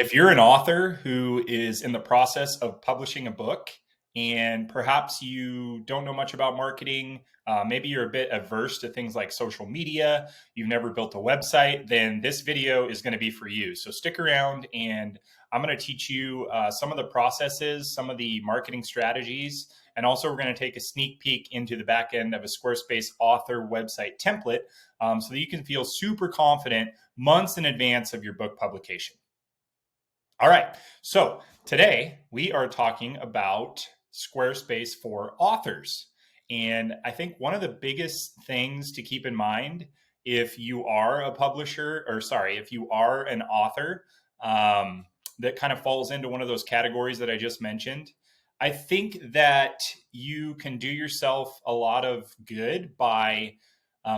If you're an author who is in the process of publishing a book and perhaps you don't know much about marketing, maybe you're a bit averse to things like social media, you've never built a website, then this video is going to be for you. So stick around and I'm going to teach you some of the processes, some of the marketing strategies, and also we're going to take a sneak peek into the back end of a Squarespace author website template so that you can feel super confident months in advance of your book publication. All right, so today we are talking about Squarespace for authors. And I think one of the biggest things to keep in mind if you are a publisher, or sorry, if you are an author that kind of falls into one of those categories that I just mentioned, I think that you can do yourself a lot of good by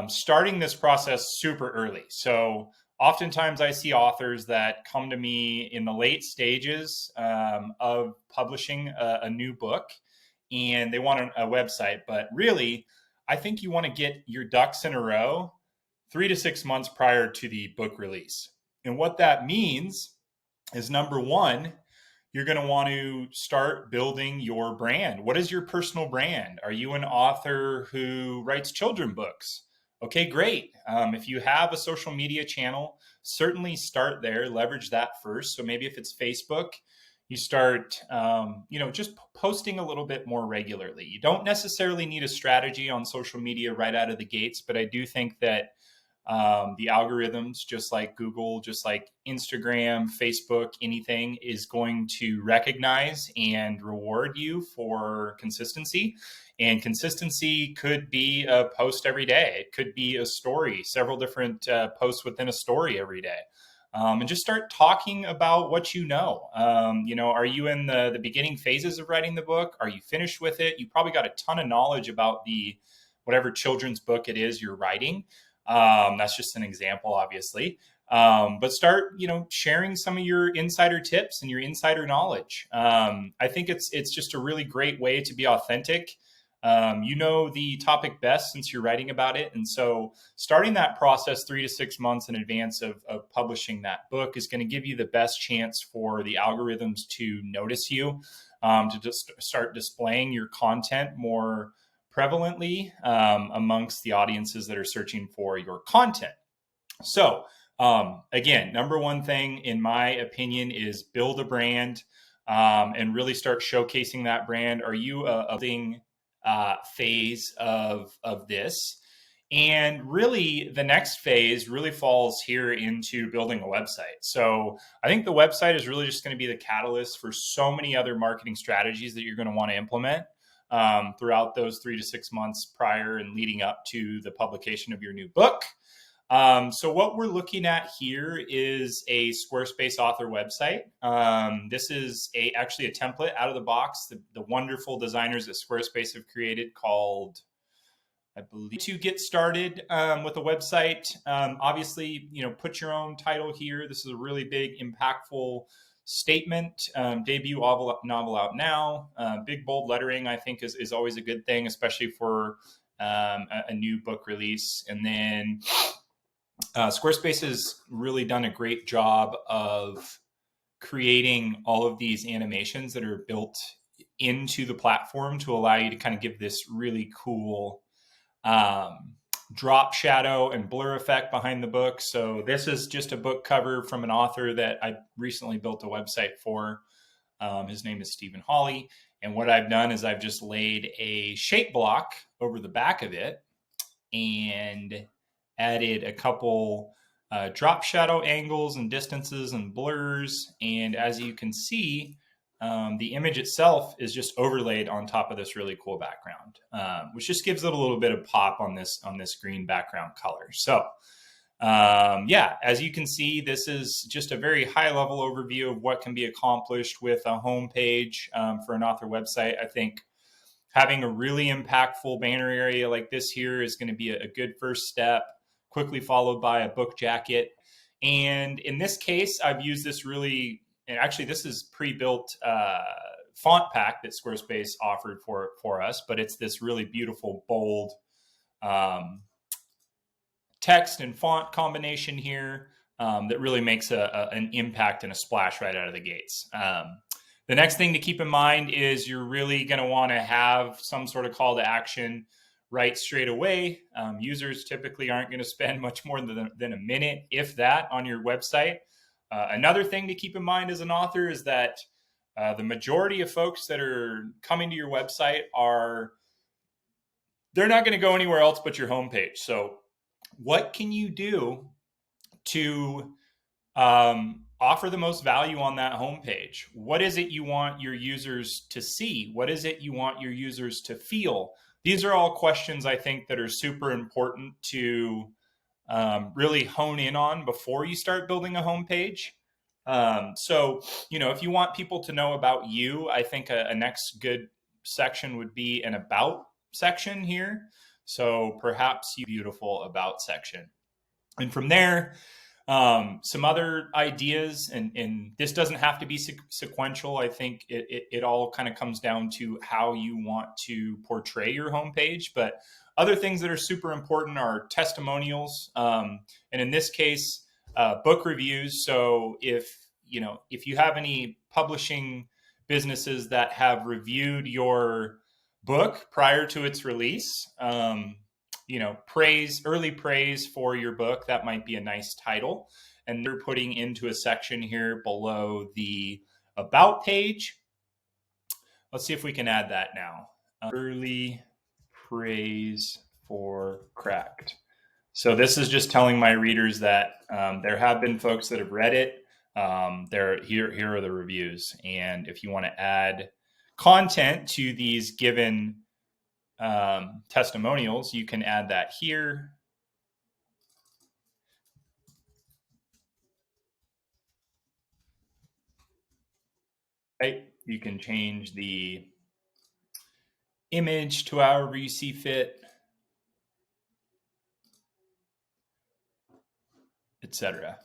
starting this process super early. So oftentimes I see authors that come to me in the late stages of publishing a new book and they want a website. But really, I think you want to get your ducks in a row 3 to 6 months prior to the book release. And what that means is number one, you're going to want to start building your brand. What is your personal brand? Are you an author who writes children's books? Okay, great. If you have a social media channel, certainly start there, leverage that first. So maybe if it's Facebook, you start, just posting a little bit more regularly. You don't necessarily need a strategy on social media right out of the gates, but I do think that the algorithms, just like Google, just like Instagram, Facebook, anything is going to recognize and reward you for consistency. And consistency could be a post every day. It could be a story, several different posts within a story every day. And just start talking about what you know. Are you in the beginning phases of writing the book? Are you finished with it? You probably got a ton of knowledge about the whatever children's book it is you're writing. That's just an example, obviously. But start, sharing some of your insider tips and your insider knowledge. I think it's just a really great way to be authentic. You know the topic best since you're writing about it. And so starting that process 3 to 6 months in advance of publishing that book is going to give you the best chance for the algorithms to notice you, to just start displaying your content more prevalently amongst the audiences that are searching for your content. So again, number one thing in my opinion is build a brand and really start showcasing that brand. Are you a building phase of this? And really the next phase really falls here into building a website. So I think the website is really just going to be the catalyst for so many other marketing strategies that you're going to want to implement throughout those 3 to 6 months prior and leading up to the publication of your new book. So what we're looking at here is a Squarespace author website. This is actually a template out of the box, the wonderful designers at Squarespace have created called, I believe, to get started with a website. Obviously, put your own title here. This is a really big, impactful statement. Debut novel out now. Big bold lettering, I think, is always a good thing, especially for a new book release. And then Squarespace has really done a great job of creating all of these animations that are built into the platform to allow you to kind of give this really cool drop shadow and blur effect behind the book. So this is just a book cover from an author that I recently built a website for. His name is Stephen Hawley. And what I've done is I've just laid a shape block over the back of it and added a couple drop shadow angles and distances and blurs. And as you can see, the image itself is just overlaid on top of this really cool background, which just gives it a little bit of pop on this green background color. So as you can see, this is just a very high level overview of what can be accomplished with a homepage for an author website. I think having a really impactful banner area like this here is going to be a good first step, quickly followed by a book jacket. And in this case, I've used this really, and actually this is pre-built font pack that Squarespace offered for us, but it's this really beautiful, bold text and font combination here. that really makes an impact and a splash right out of the gates. The next thing to keep in mind is you're really going to want to have some sort of call to action right straight away. Users typically aren't going to spend much more than a minute, if that, on your website. Another thing to keep in mind as an author is that the majority of folks that are coming to your website they're not going to go anywhere else but your homepage. So what can you do to offer the most value on that homepage? What is it you want your users to see? What is it you want your users to feel? These are all questions I think that are super important to really hone in on before you start building a homepage. So, if you want people to know about you, I think a next good section would be an about section here. So perhaps you beautiful about section. And from there, some other ideas, and this doesn't have to be sequential. I think it all kind of comes down to how you want to portray your homepage. But other things that are super important are testimonials, and in this case, book reviews. So if you have any publishing businesses that have reviewed your book prior to its release, early praise for your book, that might be a nice title. And they're putting into a section here below the about page. Let's see if we can add that now. Early praise for Cracked. So this is just telling my readers that there have been folks that have read it. Here are the reviews. And if you want to add content to these given testimonials, you can add that here. Right? You can change the image to however you see fit, etc.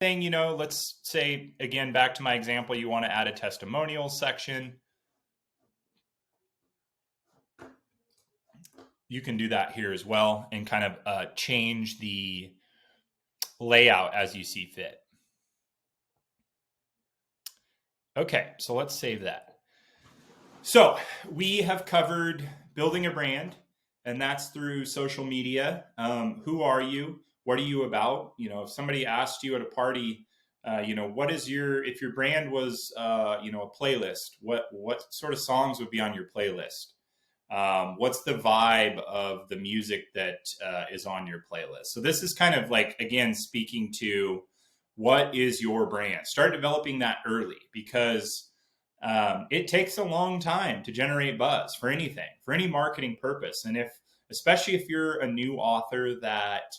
Thing, let's say, again, back to my example, you want to add a testimonial section. You can do that here as well and kind of change the layout as you see fit. Okay, so let's save that. So we have covered building a brand, and that's through social media. Who are you? What are you about? If somebody asked you at a party, what is if your brand was, a playlist, what sort of songs would be on your playlist? What's the vibe of the music that is on your playlist? So this is kind of like, again, speaking to what is your brand. Start developing that early, because it takes a long time to generate buzz for anything, for any marketing purpose. And especially if you're a new author that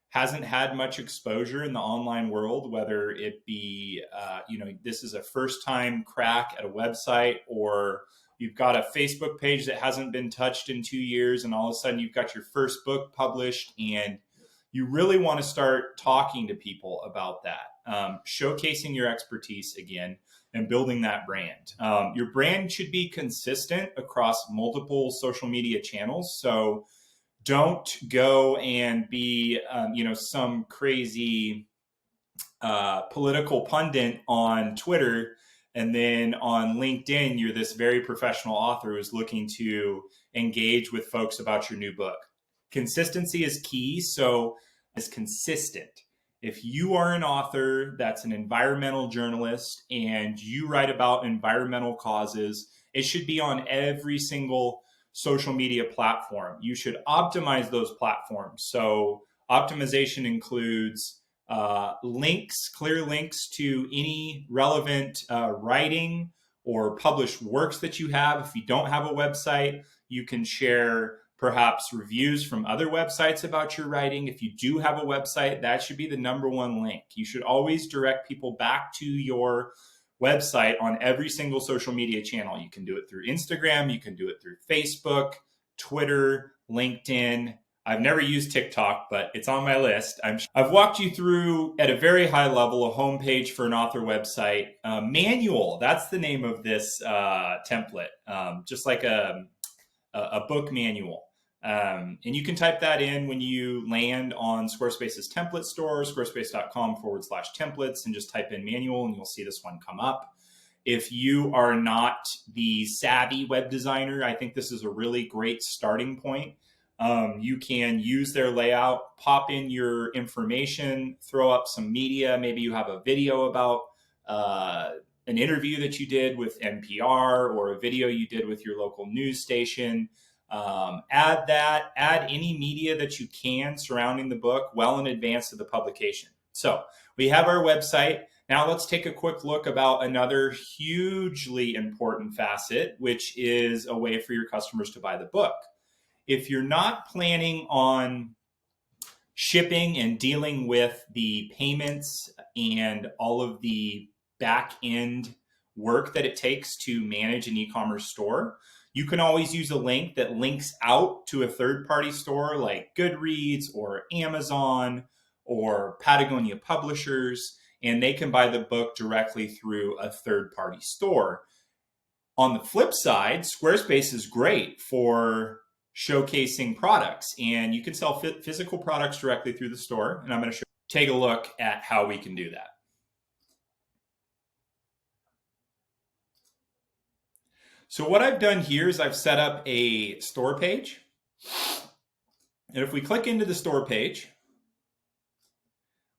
hasn't had much exposure in the online world, whether it be, this is a first time crack at a website, or you've got a Facebook page that hasn't been touched in 2 years, and all of a sudden you've got your first book published, and you really want to start talking to people about that, showcasing your expertise again, and building that brand. Your brand should be consistent across multiple social media channels. So don't go and be, some crazy political pundit on Twitter, and then on LinkedIn, you're this very professional author who's looking to engage with folks about your new book. Consistency is key. So it's consistent. If you are an author that's an environmental journalist and you write about environmental causes, it should be on every single social media platform. You should optimize those platforms. So optimization includes clear links to any relevant writing or published works that you have. If you don't have a website, you can share perhaps reviews from other websites about your writing. If you do have a website, that should be the number one link. You should always direct people back to your website on every single social media channel. You can do it through Instagram, you can do it through Facebook, Twitter, LinkedIn. I've never used TikTok, but it's on my list. I've walked you through at a very high level a homepage for an author website. Manual, that's the name of this template, just like a book manual. And you can type that in when you land on Squarespace's template store, squarespace.com/templates, and just type in manual and you'll see this one come up. If you are not the savvy web designer, I think this is a really great starting point. You can use their layout, pop in your information, throw up some media. Maybe you have a video about an interview that you did with NPR or a video you did with your local news station. Add that, add any media that you can surrounding the book well in advance of the publication. So we have our website. Now let's take a quick look about another hugely important facet, which is a way for your customers to buy the book. If you're not planning on shipping and dealing with the payments and all of the back end work that it takes to manage an e-commerce store, you can always use a link that links out to a third-party store like Goodreads or Amazon or Patagonia Publishers, and they can buy the book directly through a third-party store. On the flip side, Squarespace is great for showcasing products, and you can sell physical products directly through the store, and I'm going to take a look at how we can do that. So what I've done here is I've set up a store page. And if we click into the store page,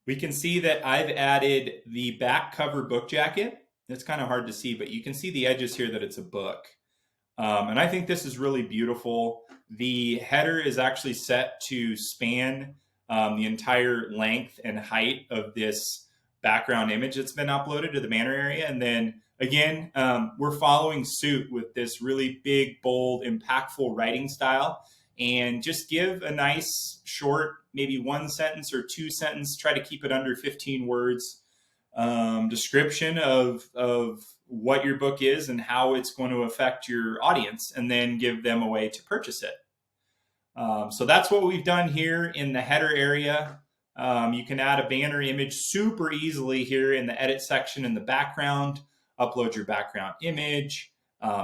we can see that I've added the back cover book jacket. It's kind of hard to see, but you can see the edges here that it's a book. And I think this is really beautiful. The header is actually set to span the entire length and height of this background image that's been uploaded to the banner area. And then again, we're following suit with this really big, bold, impactful writing style, and just give a nice short, maybe 1 sentence or 2 sentence, try to keep it under 15 words, description of what your book is and how it's going to affect your audience, and then give them a way to purchase it. So that's what we've done here in the header area. You can add a banner image super easily here in the edit section in the background, upload your background image.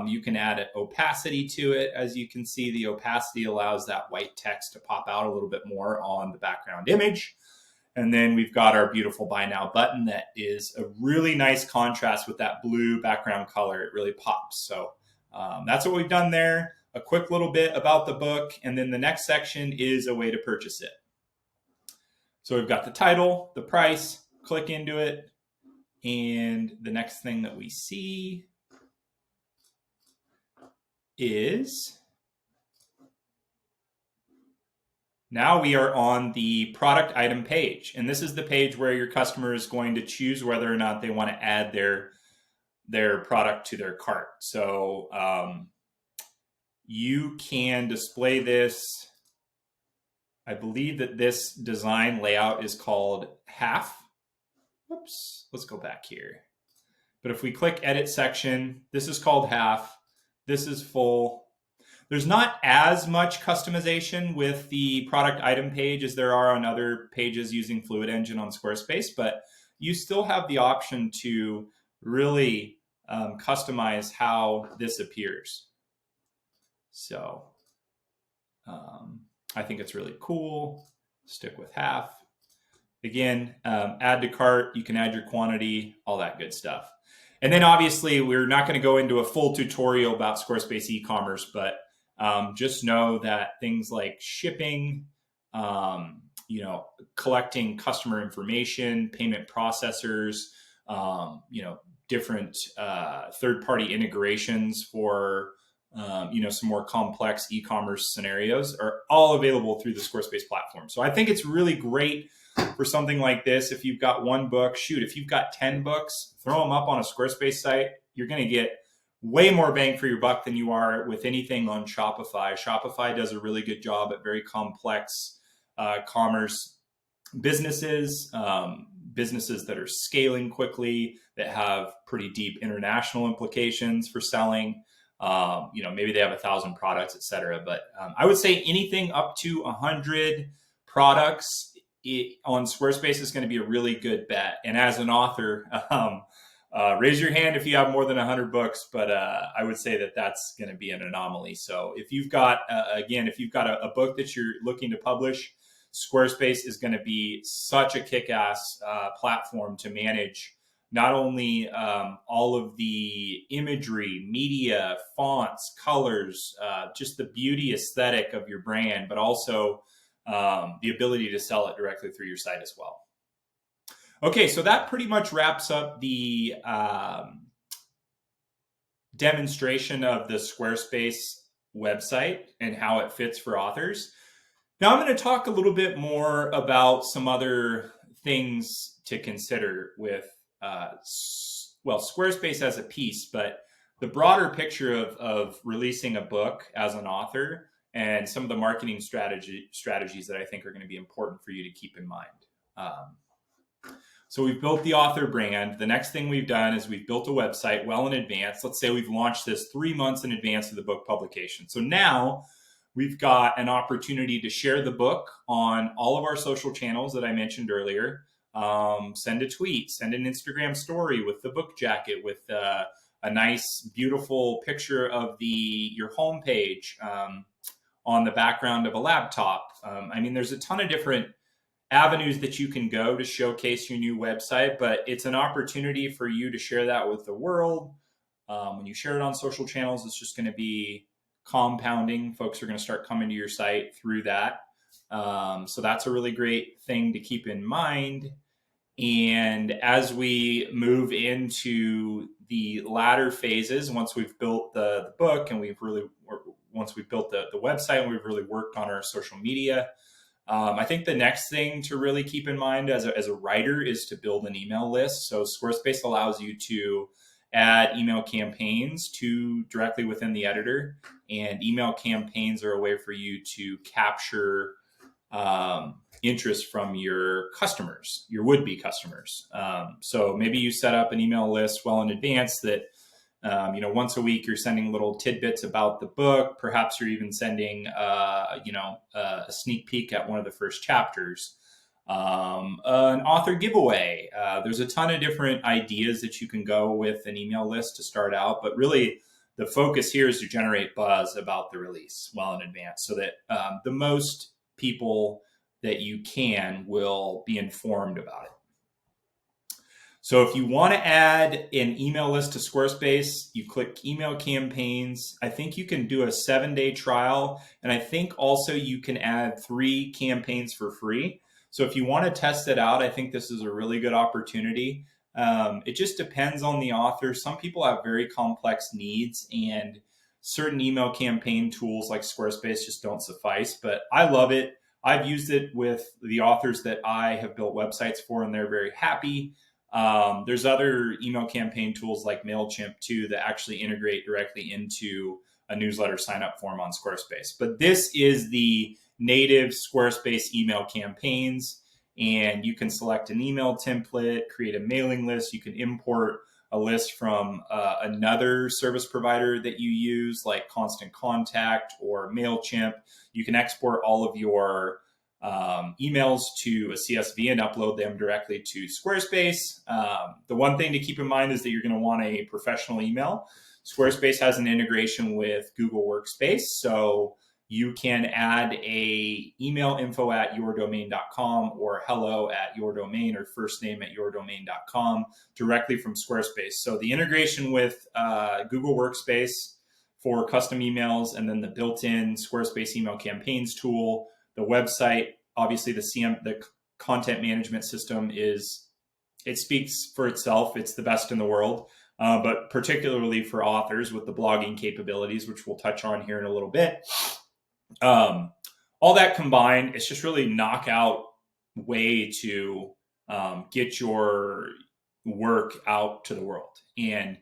You can add an opacity to it. As you can see, the opacity allows that white text to pop out a little bit more on the background image. And then we've got our beautiful Buy Now button that is a really nice contrast with that blue background color. It really pops. So that's what we've done there. A quick little bit about the book. And then the next section is a way to purchase it. So we've got the title, the price, click into it. And the next thing that we see is now we are on the product item page. And this is the page where your customer is going to choose whether or not they want to add their product to their cart. So you can display this. I believe that this design layout is called half. Whoops, let's go back here. But if we click edit section, this is called half. This is full. There's not as much customization with the product item page as there are on other pages using Fluid Engine on Squarespace, but you still have the option to really customize how this appears. So I think it's really cool. Stick with half. Again, add to cart, you can add your quantity, all that good stuff. And then obviously we're not going to go into a full tutorial about Squarespace e-commerce, but just know that things like shipping, collecting customer information, payment processors, different third-party integrations for some more complex e-commerce scenarios are all available through the Squarespace platform. So I think it's really great for something like this. If you've got one book, shoot, if you've got 10 books, throw them up on a Squarespace site. You're going to get way more bang for your buck than you are with anything on Shopify. Shopify does a really good job at very complex commerce businesses, businesses that are scaling quickly, that have pretty deep international implications for selling. Maybe they have 1,000 products, et cetera. But I would say anything up to 100 products on Squarespace is going to be a really good bet. And as an author, Raise your hand if you have more than 100 books, but I would say that that's going to be an anomaly. So if you've got, if you've got a book that you're looking to publish, Squarespace is going to be such a kick-ass platform to manage not only all of the imagery, media, fonts, colors, just the beauty aesthetic of your brand, but also the ability to sell it directly through your site as well. Okay, so that pretty much wraps up the demonstration of the Squarespace website and how it fits for authors. Now I'm going to talk a little bit more about some other things to consider with, Squarespace as a piece, but the broader picture of releasing a book as an author and some of the marketing strategies that I think are going to be important for you to keep in mind. So we've built the author brand. The next thing we've done is we've built a website well in advance. Let's say we've launched this 3 months in advance of the book publication. So now we've got an opportunity to share the book on all of our social channels that I mentioned earlier. Send a tweet, send an Instagram story with the book jacket, with a nice, beautiful picture of your homepage on the background of a laptop. There's a ton of different avenues that you can go to showcase your new website, but it's an opportunity for you to share that with the world. When you share it on social channels, it's just going to be compounding. Folks are going to start coming to your site through that. So that's a really great thing to keep in mind. And as we move into the latter phases, once we've built the book and once we've built the website and we've really worked on our social media, I think the next thing to really keep in mind as a writer is to build an email list. So Squarespace allows you to add email campaigns directly within the editor, and email campaigns are a way for you to capture interest from your customers, your would-be customers. So maybe you set up an email list well in advance that once a week you're sending little tidbits about the book. Perhaps you're even sending, a sneak peek at one of the first chapters, an author giveaway. There's a ton of different ideas that you can go with an email list to start out, but really the focus here is to generate buzz about the release well in advance so that the most people that you can will be informed about it. So if you want to add an email list to Squarespace, you click email campaigns. I think you can do a 7-day trial. And I think also you can add 3 campaigns for free. So if you want to test it out, I think this is a really good opportunity. It just depends on the author. Some people have very complex needs, and certain email campaign tools like Squarespace just don't suffice. But I love it. I've used it with the authors that I have built websites for, and they're very happy. There's other email campaign tools like MailChimp too that actually integrate directly into a newsletter sign-up form on Squarespace. But this is the native Squarespace email campaigns, and you can select an email template, create a mailing list. You can import a list from another service provider that you use, like Constant Contact or MailChimp. You can export all of your emails to a CSV and upload them directly to Squarespace. The one thing to keep in mind is that you're going to want a professional email. Squarespace has an integration with Google Workspace, so you can add a email info@yourdomain.com or hello@yourdomain or first name @yourdomain.com directly from Squarespace. So the integration with Google Workspace for custom emails, and then the built-in Squarespace email campaigns tool, the website, obviously the content management system it speaks for itself. It's the best in the world, but particularly for authors with the blogging capabilities, which we'll touch on here in a little bit. All that combined, it's just really knockout way to get your work out to the world. And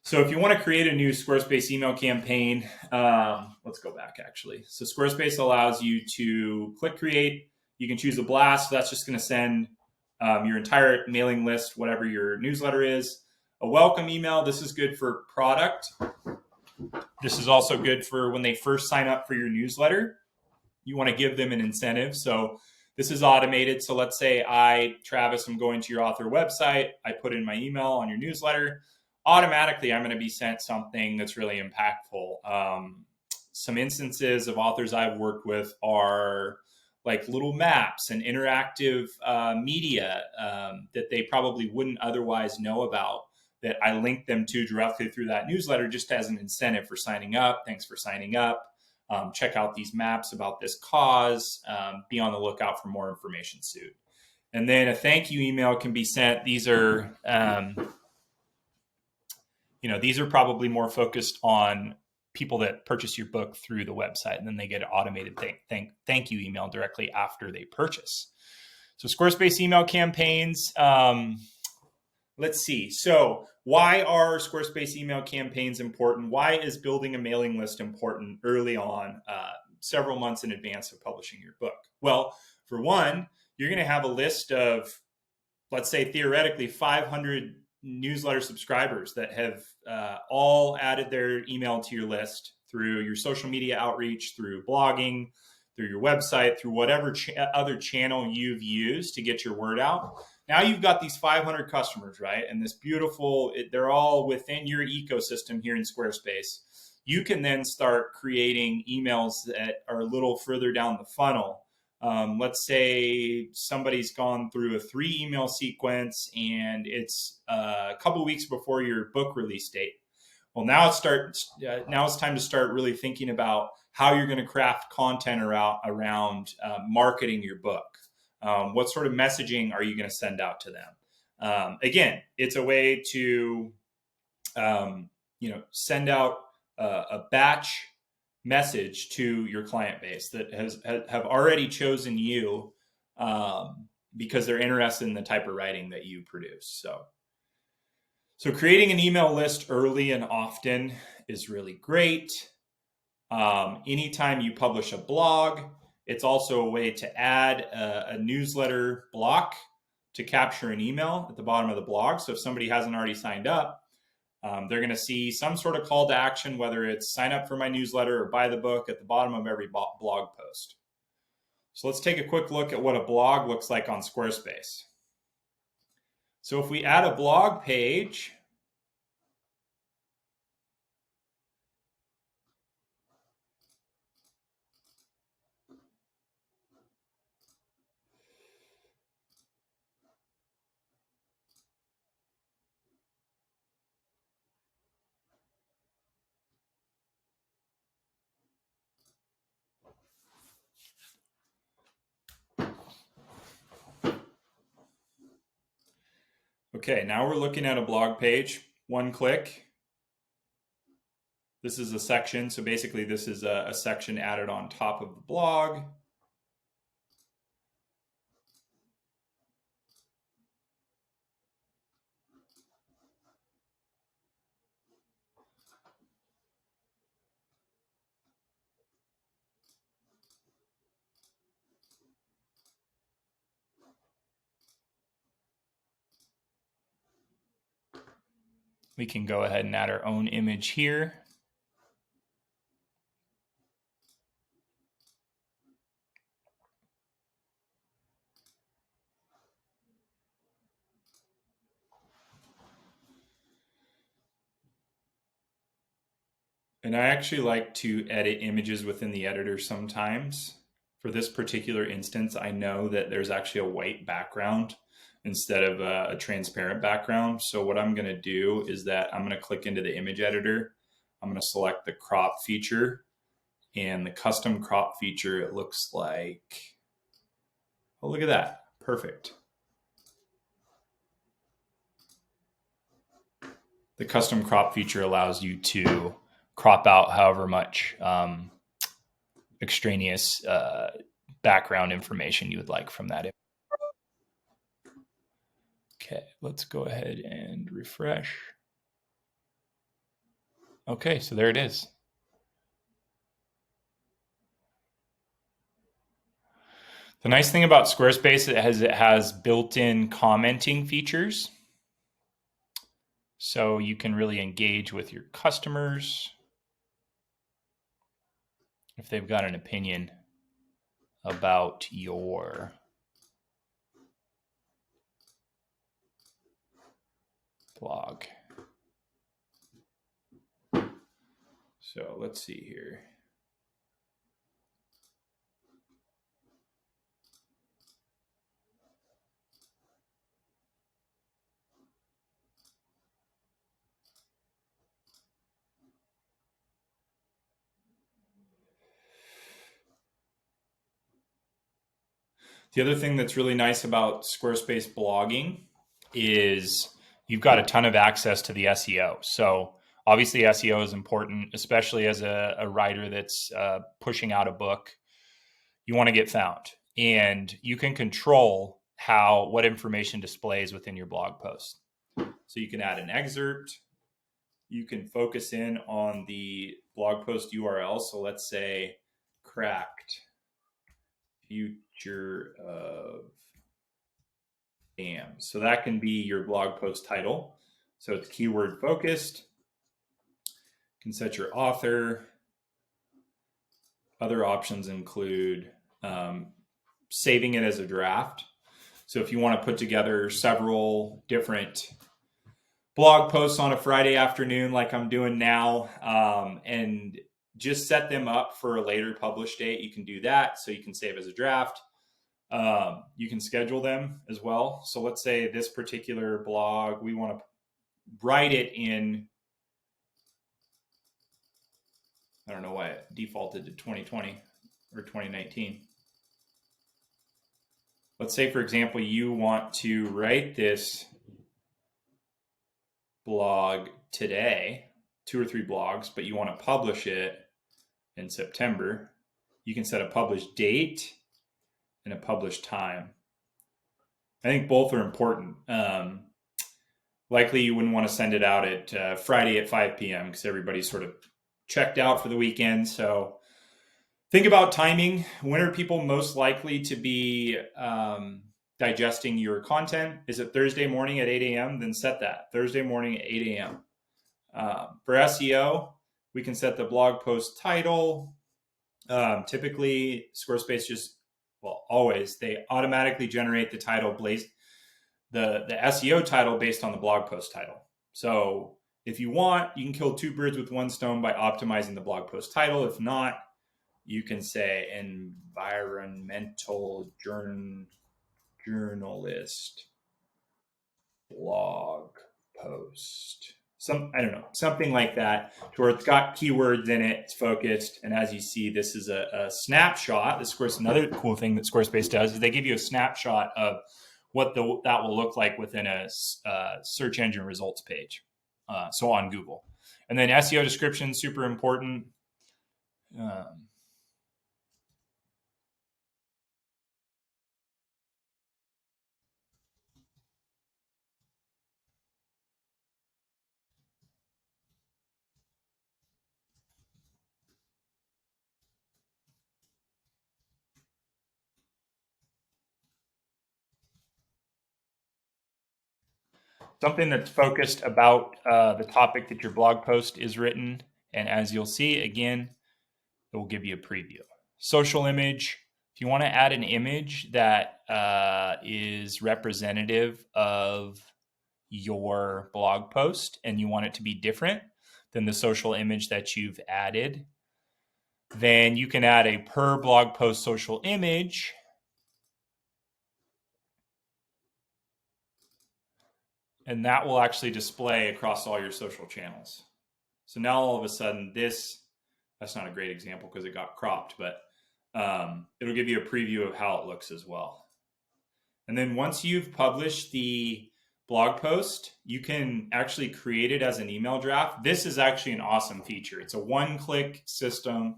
so if you want to create a new Squarespace email campaign, let's go back actually. So Squarespace allows you to click create. You can choose a blast. So that's just going to send your entire mailing list, whatever your newsletter is. A welcome email. This is good for product. This is also good for when they first sign up for your newsletter. You want to give them an incentive. So This is automated. So let's say Travis, I'm going to your author website. I put in my email on your newsletter. Automatically, I'm going to be sent something that's really impactful. Some instances of authors I've worked with are like little maps and interactive media that they probably wouldn't otherwise know about, that I link them to directly through that newsletter just as an incentive for signing up. Thanks for signing up. Check out these maps about this cause. Be on the lookout for more information soon. And then a thank you email can be sent. These are, these are probably more focused on people that purchase your book through the website, and then they get an automated thank you email directly after they purchase. So Squarespace email campaigns. Let's see. So why are Squarespace email campaigns important? Why is building a mailing list important early on, several months in advance of publishing your book? Well, for one, you're going to have a list of, let's say, theoretically 500 newsletter subscribers that have all added their email to your list through your social media outreach, through blogging, through your website, through whatever other channel you've used to get your word out. Now you've got these 500 customers, right? And this beautiful, they're all within your ecosystem here in Squarespace. You can then start creating emails that are a little further down the funnel. Let's say somebody's gone through a 3 email sequence and it's a couple weeks before your book release date. Well, now it's time to start really thinking about how you're going to craft content around marketing your book. What sort of messaging are you going to send out to them? Again, it's a way to send out a batch message to your client base that have already chosen you because they're interested in the type of writing that you produce. So creating an email list early and often is really great. Anytime you publish a blog, it's also a way to add a newsletter block to capture an email at the bottom of the blog. So if somebody hasn't already signed up, they're going to see some sort of call to action, whether it's sign up for my newsletter or buy the book, at the bottom of every blog post. So let's take a quick look at what a blog looks like on Squarespace. So if we add a blog page, okay, now we're looking at a blog page. One click. This is a section. So basically this is a section added on top of the blog. We can go ahead and add our own image here. And I actually like to edit images within the editor sometimes. For this particular instance, I know that there's actually a white background instead of a transparent background. So what I'm going to do is that I'm going to click into the image editor. I'm going to select the crop feature, and the custom crop feature, it looks like, oh, look at that. Perfect. The custom crop feature allows you to crop out however much extraneous background information you would like from that. Okay, let's go ahead and refresh. Okay, so there it is. The nice thing about Squarespace is it has built-in commenting features. So you can really engage with your customers if they've got an opinion about your blog. So let's see here. The other thing that's really nice about Squarespace blogging is you've got a ton of access to the SEO. So obviously SEO is important, especially as a writer that's pushing out a book. You want to get found, and you can control what information displays within your blog post. So you can add an excerpt. You can focus in on the blog post URL. So let's say cracked future of am. So that can be your blog post title. So it's keyword focused. You can set your author. Other options include saving it as a draft. So if you want to put together several different blog posts on a Friday afternoon, like I'm doing now, and just set them up for a later publish date, you can do that. So you can save as a draft. You can schedule them as well. So let's say this particular blog, we want to write it in, I don't know why it defaulted to 2020 or 2019. Let's say, for example, you want to write this blog today, 2 or 3 blogs, but you want to publish it in September. You can set a publish date and a publish time. I think both are important. Likely you wouldn't want to send it out at Friday at 5 p.m. because everybody's sort of checked out for the weekend. So think about timing. When are people most likely to be digesting your content? Is it Thursday morning at 8 a.m.? Then set that Thursday morning at 8 a.m. For SEO, we can set the blog post title. Typically, Squarespace always, they automatically generate the title the SEO title based on the blog post title. So if you want, you can kill 2 birds with 1 stone by optimizing the blog post title. If not, you can say environmental journalist blog post. I don't know, something like that, to where it's got keywords in it, it's focused. And as you see, this is a snapshot. This, of course, another cool thing that Squarespace does is they give you a snapshot of what that will look like within a search engine results page. So on Google. And then SEO description, super important. Something that's focused about the topic that your blog post is written. And as you'll see, again, it will give you a preview. Social image. If you want to add an image that is representative of your blog post and you want it to be different than the social image that you've added, then you can add a per blog post social image. And that will actually display across all your social channels. So now all of a sudden that's not a great example because it got cropped, but it'll give you a preview of how it looks as well. And then once you've published the blog post, you can actually create it as an email draft. This is actually an awesome feature. It's a one-click system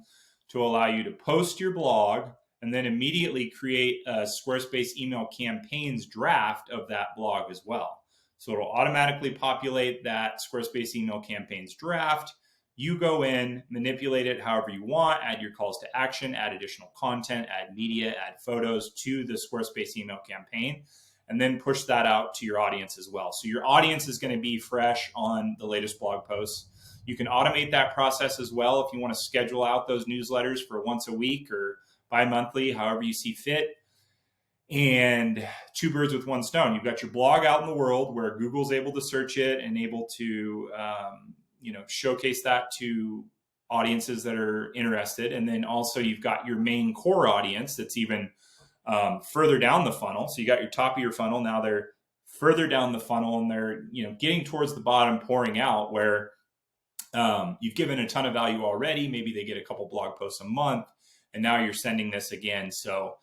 to allow you to post your blog and then immediately create a Squarespace email campaigns draft of that blog as well. So it'll automatically populate that Squarespace email campaigns draft. You go in, manipulate it however you want, add your calls to action, add additional content, add media, add photos to the Squarespace email campaign, and then push that out to your audience as well. So your audience is going to be fresh on the latest blog posts. You can automate that process as well if you want to schedule out those newsletters for once a week or bi-monthly, however you see fit. And two birds with one stone. You've got your blog out in the world where Google's able to search it and able to, showcase that to audiences that are interested. And then also you've got your main core audience that's even further down the funnel. So you got your top of your funnel. Now they're further down the funnel and they're, getting towards the bottom, pouring out where you've given a ton of value already. Maybe they get a couple blog posts a month and now you're sending this again. So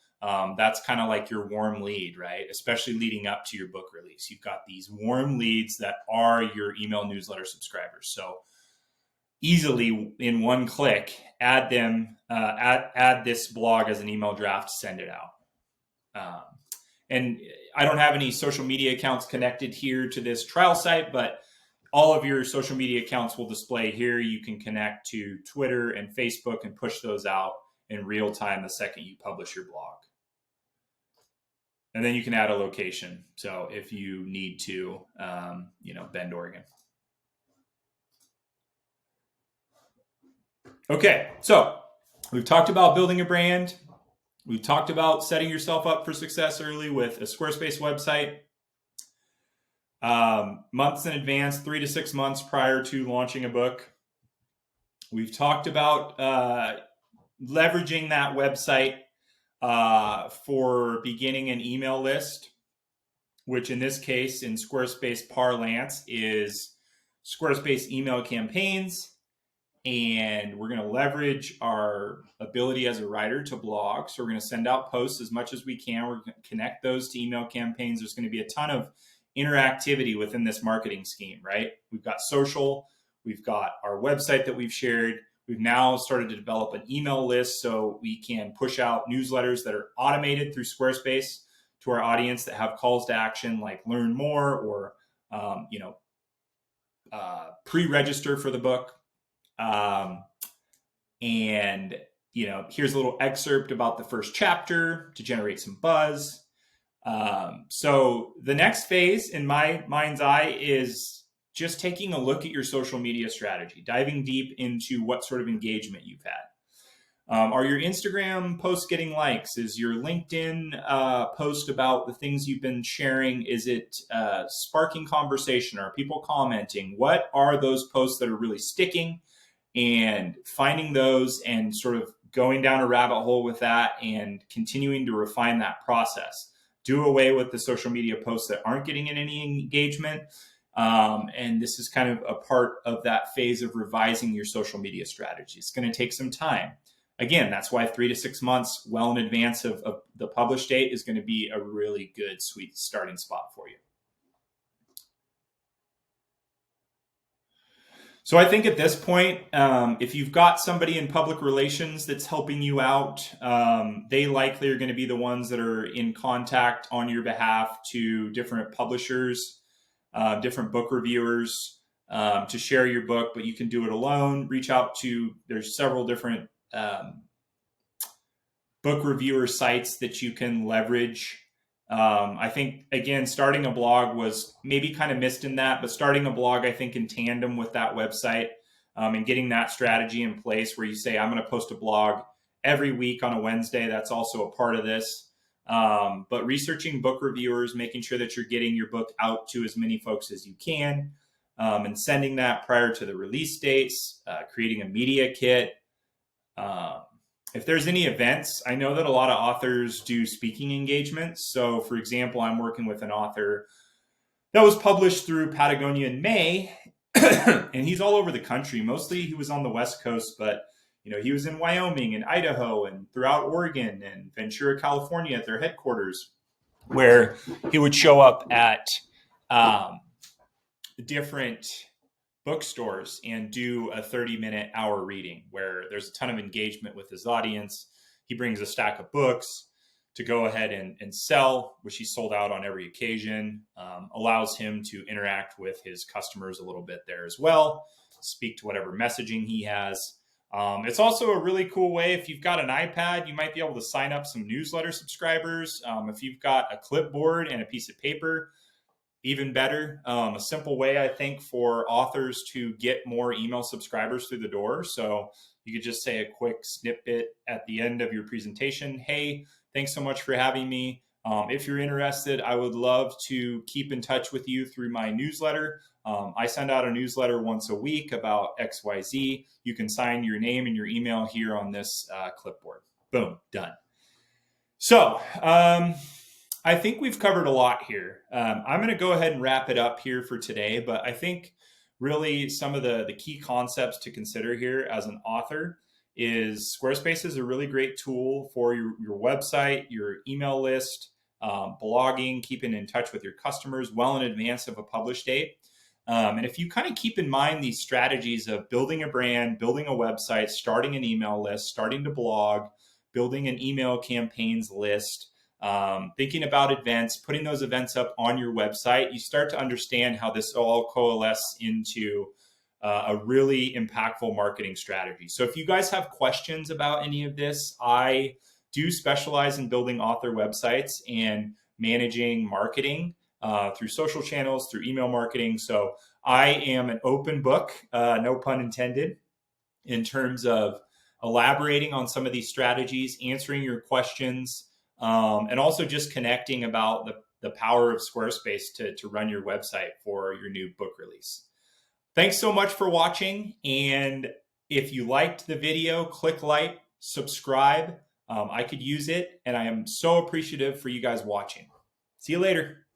that's kind of like your warm lead, right? Especially leading up to your book release. You've got these warm leads that are your email newsletter subscribers. So easily in one click, add them, add this blog as an email draft, send it out. And I don't have any social media accounts connected here to this trial site, but all of your social media accounts will display here. You can connect to Twitter and Facebook and push those out in real time the second you publish your blog. And then you can add a location. So if you need to, Bend, Oregon. Okay, so we've talked about building a brand. We've talked about setting yourself up for success early with a Squarespace website. Months in advance, 3 to 6 months prior to launching a book. We've talked about leveraging that website for beginning an email list, which in this case, in Squarespace parlance, is Squarespace email campaigns. And we're going to leverage our ability as a writer to blog. So we're going to send out posts as much as we can. We're going to connect those to email campaigns. There's going to be a ton of interactivity within this marketing scheme, right? We've got social, we've got our website that we've shared. We've now started to develop an email list so we can push out newsletters that are automated through Squarespace to our audience that have calls to action like learn more or, pre-register for the book. Here's a little excerpt about the first chapter to generate some buzz. So the next phase in my mind's eye is just taking a look at your social media strategy, diving deep into what sort of engagement you've had. Are your Instagram posts getting likes? Is your LinkedIn post about the things you've been sharing? Is it sparking conversation? Are people commenting? What are those posts that are really sticking? And finding those and sort of going down a rabbit hole with that and continuing to refine that process. Do away with the social media posts that aren't getting any engagement. And this is kind of a part of that phase of revising your social media strategy. It's going to take some time. Again, that's why 3 to 6 months well in advance of the publish date is going to be a really good, sweet starting spot for you. So I think at this point, if you've got somebody in public relations that's helping you out, they likely are going to be the ones that are in contact on your behalf to different publishers, different book reviewers to share your book, but you can do it alone. Reach out to, there's several different book reviewer sites that you can leverage. I think, again, starting a blog was maybe kind of missed in that, but starting a blog, I think, in tandem with that website and getting that strategy in place where you say, I'm going to post a blog every week on a Wednesday. That's also a part of this. But researching book reviewers, making sure that you're getting your book out to as many folks as you can and sending that prior to the release dates, creating a media kit. If there's any events, I know that a lot of authors do speaking engagements. So, for example, I'm working with an author that was published through Patagonia in May, and he's all over the country. Mostly he was on the West Coast, but he was in Wyoming and Idaho and throughout Oregon and Ventura, California at their headquarters, where he would show up at different bookstores and do a 30-minute hour reading where there's a ton of engagement with his audience. He brings a stack of books to go ahead and sell, which he sold out on every occasion, allows him to interact with his customers a little bit there as well, speak to whatever messaging he has. It's also a really cool way. If you've got an iPad, you might be able to sign up some newsletter subscribers. If you've got a clipboard and a piece of paper, even better. A simple way, I think, for authors to get more email subscribers through the door. So you could just say a quick snippet at the end of your presentation. Hey, thanks so much for having me. If you're interested, I would love to keep in touch with you through my newsletter. I send out a newsletter once a week about XYZ. You can sign your name and your email here on this clipboard. Boom, done. So I think we've covered a lot here. I'm going to go ahead and wrap it up here for today, but I think really some of the key concepts to consider here as an author is Squarespace is a really great tool for your website, your email list, blogging, keeping in touch with your customers well in advance of a publish date. And if you kind of keep in mind these strategies of building a brand, building a website, starting an email list, starting to blog, building an email campaigns list, thinking about events, putting those events up on your website, you start to understand how this all coalesces into a really impactful marketing strategy. So if you guys have questions about any of this, I do specialize in building author websites and managing marketing through social channels, through email marketing. So I am an open book, no pun intended, in terms of elaborating on some of these strategies, answering your questions, and also just connecting about the power of Squarespace to run your website for your new book release. Thanks so much for watching. And if you liked the video, click like, subscribe. I could use it, and I am so appreciative for you guys watching. See you later.